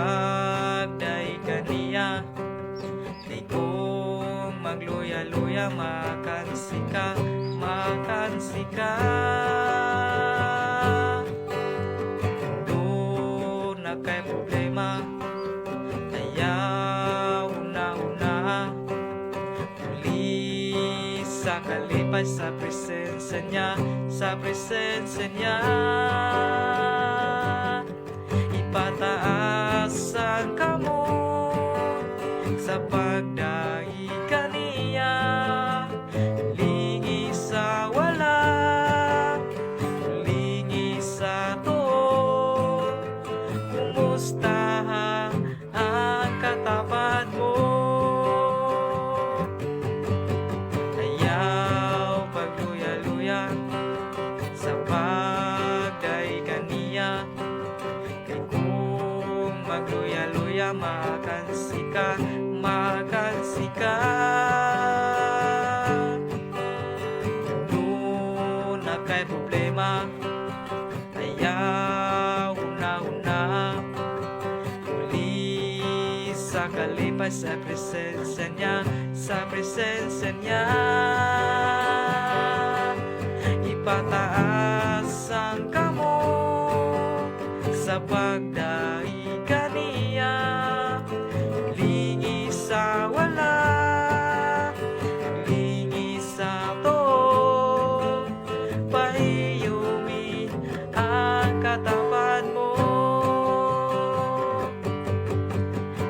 pagday kaniya, di kong magluya-luya, makansika, makansika. Doon na kay problema, ayaw una-una, muli sa kalipay, sa presensya niya, sa presensya niya. Ipataas ang kamot sa pagdai kaniya, lingi sa wala, lingi sa tuon. Kumusta ang katapat mo? Ayaw pagluya-luya sa pagday kaniya, kay kung magluya-luya, makansika, makansika. Doon na kay problema, ayaw una-una, muli sa kalipay, sa presensya niya, sa presensya niya. Ipataas ang kamot sa pagdai kaniya, lingi sa wala, lingi sa to, pahiyumi ang katapat mo.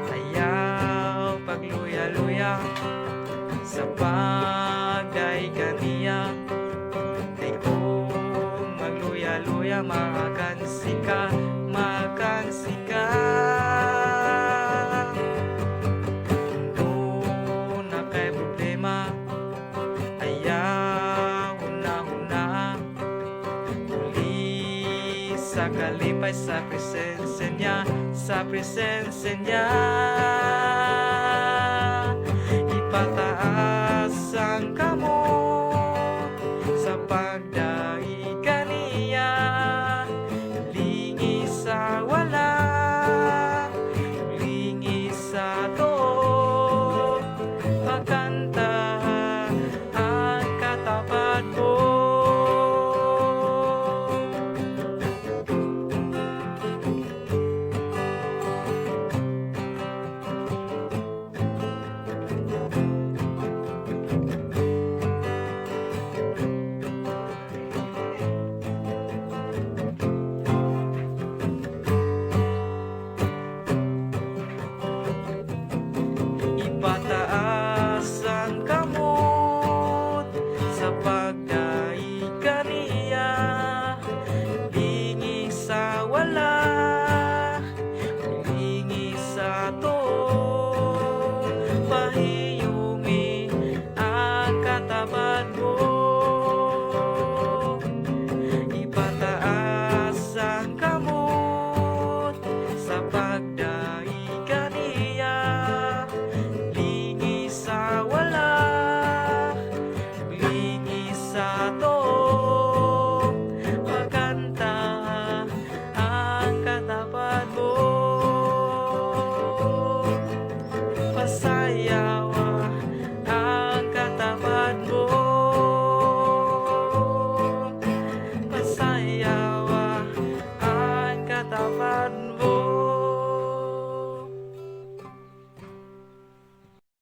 Ayaw pagluya-luya sa pagday kaniya, di kong magluya-luya, makansika, makansika. Doon na kay problema, ayaw una-una, muli sa kalipay, sa presensya niya, sa presensya niya. Ipataas ang kamot sa pagdai